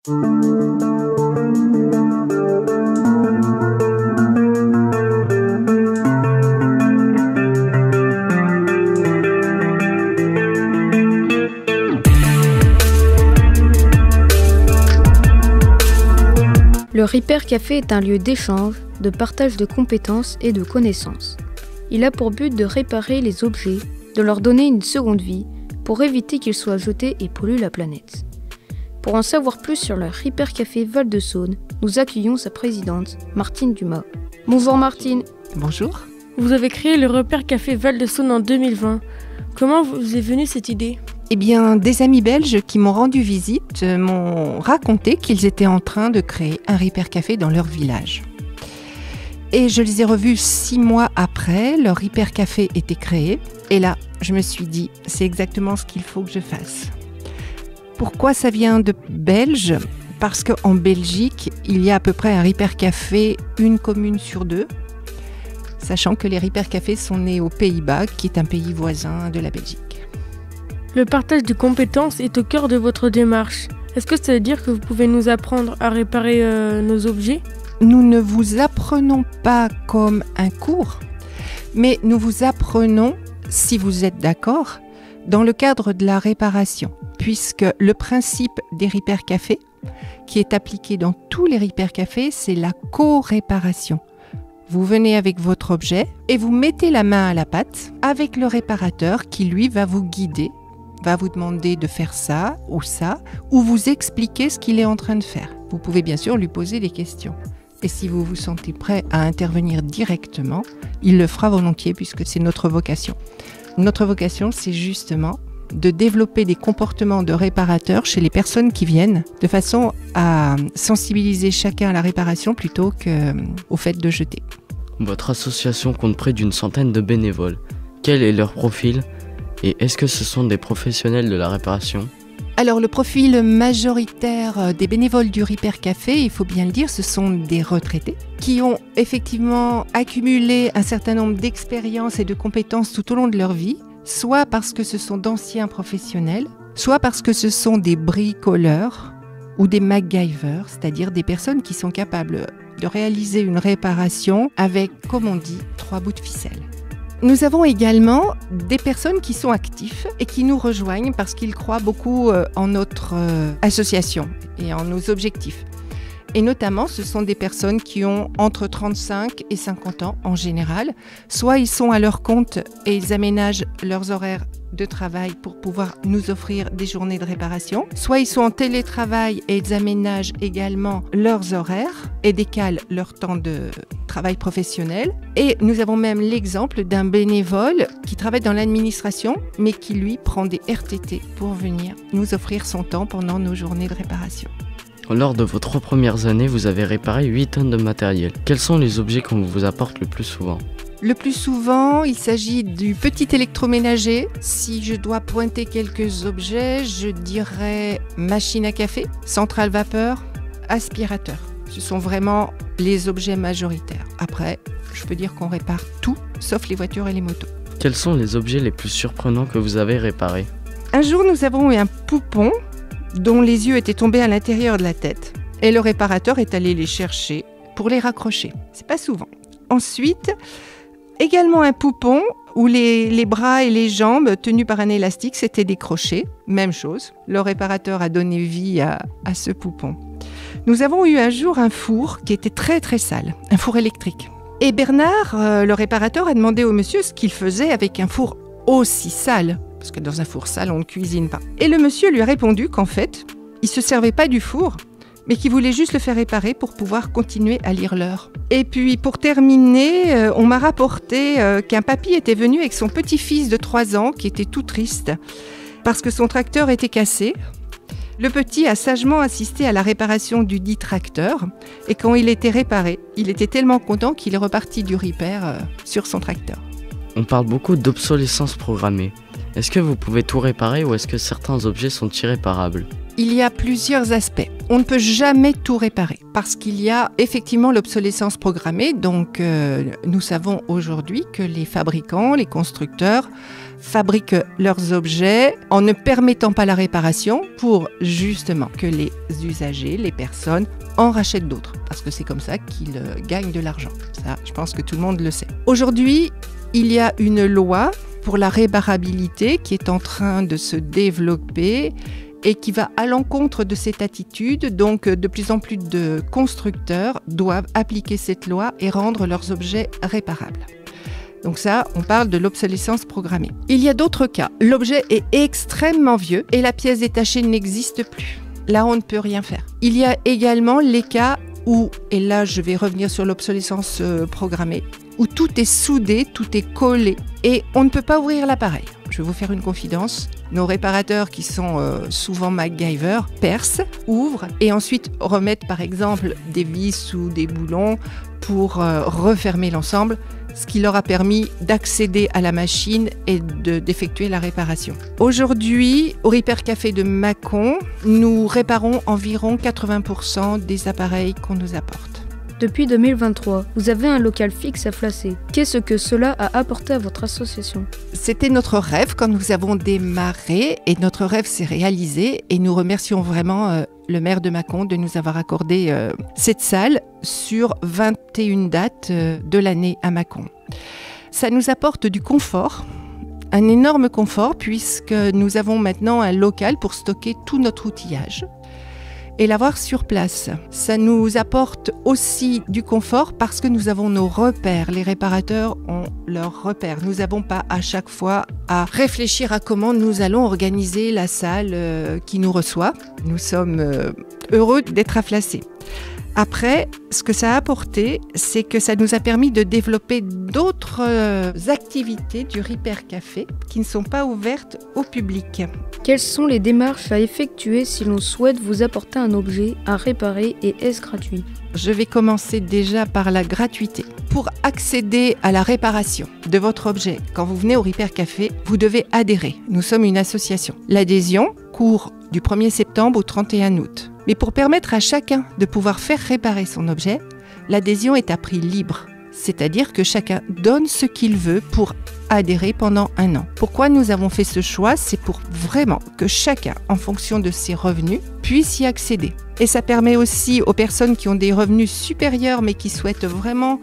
Le Repair Café est un lieu d'échange, de partage de compétences et de connaissances. Il a pour but de réparer les objets, de leur donner une seconde vie, pour éviter qu'ils soient jetés et polluent la planète. Pour en savoir plus sur le Repair Café Val-de-Saône, nous accueillons sa présidente, Martine Dumas. Bonjour Martine. Bonjour. Vous avez créé le Repair Café Val-de-Saône en 2020. Comment vous est venue cette idée ? Eh bien, des amis belges qui m'ont rendu visite m'ont raconté qu'ils étaient en train de créer un Repair Café dans leur village. Et je les ai revus 6 mois après, leur Repair Café était créé. Et là, je me suis dit, c'est exactement ce qu'il faut que je fasse. Pourquoi ça vient de Belge ? Parce qu'en Belgique, il y a à peu près un Repair Café, une commune sur 2. Sachant que les Repair Cafés sont nés aux Pays-Bas, qui est un pays voisin de la Belgique. Le partage de compétences est au cœur de votre démarche. Est-ce que ça veut dire que vous pouvez nous apprendre à réparer nos objets ? Nous ne vous apprenons pas comme un cours, mais nous vous apprenons, si vous êtes d'accord, dans le cadre de la réparation, puisque le principe des Repair Cafés, qui est appliqué dans tous les Repair Cafés, c'est la co-réparation. Vous venez avec votre objet et vous mettez la main à la pâte avec le réparateur qui, lui, va vous guider, va vous demander de faire ça, ou vous expliquer ce qu'il est en train de faire. Vous pouvez bien sûr lui poser des questions. Et si vous vous sentez prêt à intervenir directement, il le fera volontiers puisque c'est notre vocation. Notre vocation, c'est justement de développer des comportements de réparateurs chez les personnes qui viennent, de façon à sensibiliser chacun à la réparation plutôt qu'au fait de jeter. Votre association compte près d'une centaine de bénévoles. Quel est leur profil ? Et est-ce que ce sont des professionnels de la réparation ? Alors le profil majoritaire des bénévoles du Repair Café, il faut bien le dire, ce sont des retraités qui ont effectivement accumulé un certain nombre d'expériences et de compétences tout au long de leur vie, soit parce que ce sont d'anciens professionnels, soit parce que ce sont des bricoleurs ou des MacGyver, c'est-à-dire des personnes qui sont capables de réaliser une réparation avec, comme on dit, 3 bouts de ficelle. Nous avons également des personnes qui sont actifs et qui nous rejoignent parce qu'ils croient beaucoup en notre association et en nos objectifs. Et notamment, ce sont des personnes qui ont entre 35 et 50 ans en général. Soit ils sont à leur compte et ils aménagent leurs horaires de travail pour pouvoir nous offrir des journées de réparation. Soit ils sont en télétravail et ils aménagent également leurs horaires et décalent leur temps de travail professionnel. Et nous avons même l'exemple d'un bénévole qui travaille dans l'administration, mais qui lui prend des RTT pour venir nous offrir son temps pendant nos journées de réparation. Lors de vos 3 premières années, vous avez réparé 8 tonnes de matériel. Quels sont les objets qu'on vous apporte le plus souvent ? Le plus souvent, il s'agit du petit électroménager. Si je dois pointer quelques objets, je dirais machine à café, centrale vapeur, aspirateur. Ce sont vraiment les objets majoritaires. Après, je peux dire qu'on répare tout, sauf les voitures et les motos. Quels sont les objets les plus surprenants que vous avez réparés ? Un jour, nous avons eu un poupon dont les yeux étaient tombés à l'intérieur de la tête. Et le réparateur est allé les chercher pour les raccrocher. C'est pas souvent. Ensuite, également un poupon où les bras et les jambes tenus par un élastique s'étaient décrochés. Même chose. Le réparateur a donné vie à ce poupon. Nous avons eu un jour un four qui était très très sale, un four électrique. Et Bernard, le réparateur, a demandé au monsieur ce qu'il faisait avec un four aussi sale. Parce que dans un four sale, on ne cuisine pas. Et le monsieur lui a répondu qu'en fait, il ne se servait pas du four, mais qu'il voulait juste le faire réparer pour pouvoir continuer à lire l'heure. Et puis, pour terminer, on m'a rapporté qu'un papy était venu avec son petit-fils de 3 ans, qui était tout triste, parce que son tracteur était cassé. Le petit a sagement assisté à la réparation du dit tracteur, et quand il était réparé, il était tellement content qu'il est reparti du repair sur son tracteur. On parle beaucoup d'obsolescence programmée. Est-ce que vous pouvez tout réparer ou est-ce que certains objets sont irréparables ? Il y a plusieurs aspects. On ne peut jamais tout réparer parce qu'il y a effectivement l'obsolescence programmée. Donc, nous savons aujourd'hui que les fabricants, les constructeurs fabriquent leurs objets en ne permettant pas la réparation pour justement que les usagers, les personnes, en rachètent d'autres. Parce que c'est comme ça qu'ils gagnent de l'argent. Ça, je pense que tout le monde le sait. Aujourd'hui, il y a une loi pour la réparabilité qui est en train de se développer et qui va à l'encontre de cette attitude. Donc, de plus en plus de constructeurs doivent appliquer cette loi et rendre leurs objets réparables. Donc ça, on parle de l'obsolescence programmée. Il y a d'autres cas. L'objet est extrêmement vieux et la pièce détachée n'existe plus. Là, on ne peut rien faire. Il y a également les cas où, et là, je vais revenir sur l'obsolescence programmée, où tout est soudé, tout est collé et on ne peut pas ouvrir l'appareil. Je vais vous faire une confidence. Nos réparateurs qui sont souvent MacGyver percent, ouvrent et ensuite remettent par exemple des vis ou des boulons pour refermer l'ensemble, ce qui leur a permis d'accéder à la machine et d'effectuer la réparation. Aujourd'hui, au Repair Café de Mâcon, nous réparons environ 80% des appareils qu'on nous apporte. Depuis 2023, vous avez un local fixe à Flacé. Qu'est-ce que cela a apporté à votre association? C'était notre rêve quand nous avons démarré et notre rêve s'est réalisé et nous remercions vraiment le maire de Mâcon de nous avoir accordé cette salle sur 21 dates de l'année à Mâcon. Ça nous apporte du confort, un énorme confort puisque nous avons maintenant un local pour stocker tout notre outillage et l'avoir sur place. Ça nous apporte aussi du confort parce que nous avons nos repères. Les réparateurs ont leurs repères. Nous n'avons pas à chaque fois à réfléchir à comment nous allons organiser la salle qui nous reçoit. Nous sommes heureux d'être à Flacé. Après, ce que ça a apporté, c'est que ça nous a permis de développer d'autres activités du Repair Café qui ne sont pas ouvertes au public. Quelles sont les démarches à effectuer si l'on souhaite vous apporter un objet à réparer et est-ce gratuit? Je vais commencer déjà par la gratuité. Pour accéder à la réparation de votre objet, quand vous venez au Repair Café, vous devez adhérer. Nous sommes une association. L'adhésion court du 1er septembre au 31 août. Mais pour permettre à chacun de pouvoir faire réparer son objet, l'adhésion est à prix libre. C'est-à-dire que chacun donne ce qu'il veut pour adhérer pendant 1 an. Pourquoi nous avons fait ce choix? C'est pour vraiment que chacun, en fonction de ses revenus, puisse y accéder. Et ça permet aussi aux personnes qui ont des revenus supérieurs mais qui souhaitent vraiment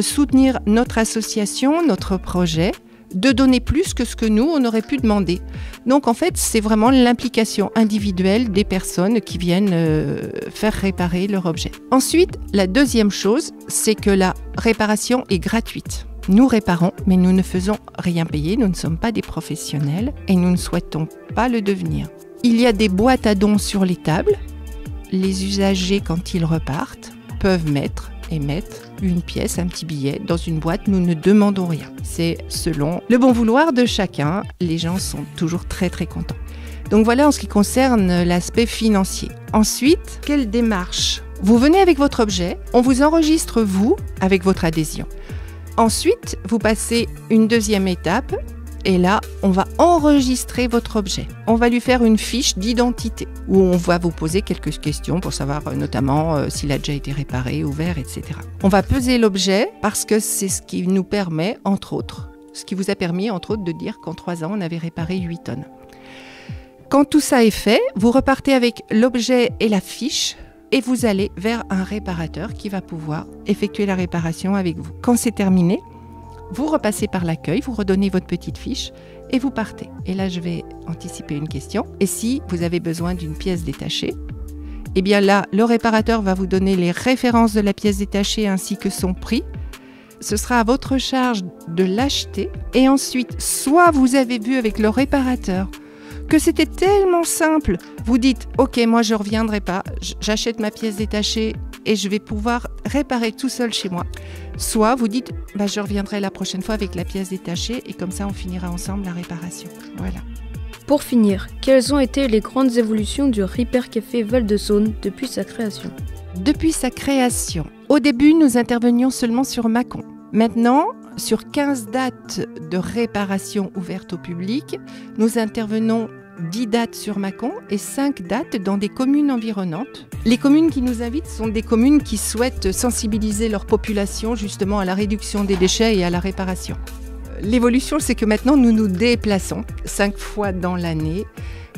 soutenir notre association, notre projet, de donner plus que ce que nous, on aurait pu demander. Donc en fait, c'est vraiment l'implication individuelle des personnes qui viennent faire réparer leur objet. Ensuite, la deuxième chose, c'est que la réparation est gratuite. Nous réparons, mais nous ne faisons rien payer, nous ne sommes pas des professionnels et nous ne souhaitons pas le devenir. Il y a des boîtes à dons sur les tables. Les usagers, quand ils repartent, peuvent mettre une pièce, un petit billet dans une boîte. Nous ne demandons rien. C'est selon le bon vouloir de chacun. Les gens sont toujours très très contents. Donc voilà en ce qui concerne l'aspect financier. Ensuite, quelle démarche? Vous venez avec votre objet, on vous enregistre vous avec votre adhésion. Ensuite, vous passez une deuxième étape. Et là, on va enregistrer votre objet. On va lui faire une fiche d'identité où on va vous poser quelques questions pour savoir notamment s'il a déjà été réparé, ouvert, etc. On va peser l'objet parce que c'est ce qui nous permet, entre autres, ce qui vous a permis, entre autres, de dire qu'en 3 ans, on avait réparé 8 tonnes. Quand tout ça est fait, vous repartez avec l'objet et la fiche et vous allez vers un réparateur qui va pouvoir effectuer la réparation avec vous. Quand c'est terminé, vous repassez par l'accueil, vous redonnez votre petite fiche et vous partez. Et là, je vais anticiper une question. Et si vous avez besoin d'une pièce détachée, eh bien là, le réparateur va vous donner les références de la pièce détachée ainsi que son prix. Ce sera à votre charge de l'acheter. Et ensuite, soit vous avez vu avec le réparateur que c'était tellement simple, vous dites « Ok, moi je ne reviendrai pas, j'achète ma pièce détachée et je vais pouvoir réparer tout seul chez moi. » Soit vous dites « Je reviendrai la prochaine fois avec la pièce détachée et comme ça on finira ensemble la réparation. » Voilà. Pour finir, quelles ont été les grandes évolutions du Repair Café Val-de-Saône depuis sa création? Depuis sa création, au début nous intervenions seulement sur Mâcon. Maintenant, sur 15 dates de réparation ouvertes au public, nous intervenons 10 dates sur Mâcon et 5 dates dans des communes environnantes. Les communes qui nous invitent sont des communes qui souhaitent sensibiliser leur population justement à la réduction des déchets et à la réparation. L'évolution, c'est que maintenant, nous nous déplaçons 5 fois dans l'année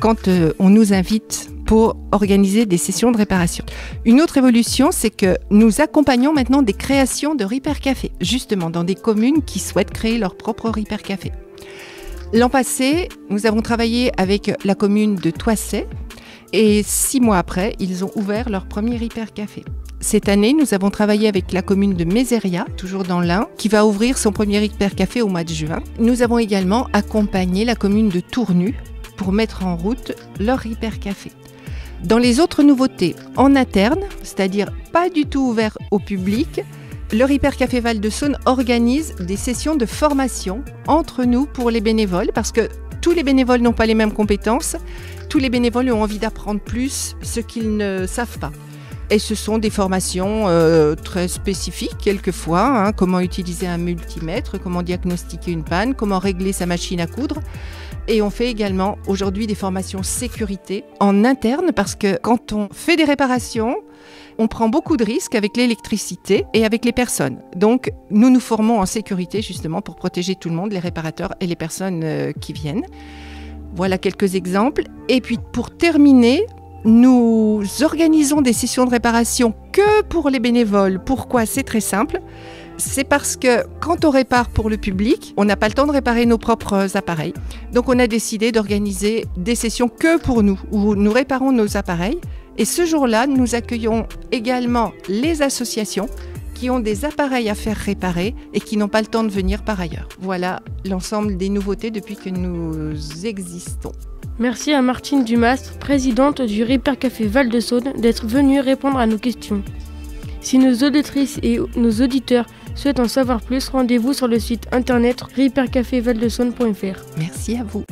quand on nous invite pour organiser des sessions de réparation. Une autre évolution, c'est que nous accompagnons maintenant des créations de Repair Café, justement dans des communes qui souhaitent créer leur propre Repair Café. L'an passé, nous avons travaillé avec la commune de Toisset et 6 mois après, ils ont ouvert leur premier Repair Café. Cette année, nous avons travaillé avec la commune de Mézeria, toujours dans l'Ain, qui va ouvrir son premier Repair Café au mois de juin. Nous avons également accompagné la commune de Tournu pour mettre en route leur Repair Café. Dans les autres nouveautés, en interne, c'est-à-dire pas du tout ouvert au public, le Repair Café Val-de-Saône organise des sessions de formation entre nous pour les bénévoles, parce que tous les bénévoles n'ont pas les mêmes compétences, tous les bénévoles ont envie d'apprendre plus ce qu'ils ne savent pas. Et ce sont des formations très spécifiques quelquefois, comment utiliser un multimètre, comment diagnostiquer une panne, comment régler sa machine à coudre. Et on fait également aujourd'hui des formations sécurité en interne parce que quand on fait des réparations, on prend beaucoup de risques avec l'électricité et avec les personnes. Donc nous nous formons en sécurité justement pour protéger tout le monde, les réparateurs et les personnes qui viennent. Voilà quelques exemples. Et puis pour terminer, nous organisons des sessions de réparation que pour les bénévoles. Pourquoi ? C'est très simple. C'est parce que quand on répare pour le public, on n'a pas le temps de réparer nos propres appareils. Donc on a décidé d'organiser des sessions que pour nous, où nous réparons nos appareils. Et ce jour-là, nous accueillons également les associations qui ont des appareils à faire réparer et qui n'ont pas le temps de venir par ailleurs. Voilà l'ensemble des nouveautés depuis que nous existons. Merci à Martine Dumas, présidente du Repair Café Val-de-Saône, d'être venue répondre à nos questions. Si nos auditrices et nos auditeurs souhaitent en savoir plus, rendez-vous sur le site internet repaircafévaldesaône.fr. Merci à vous.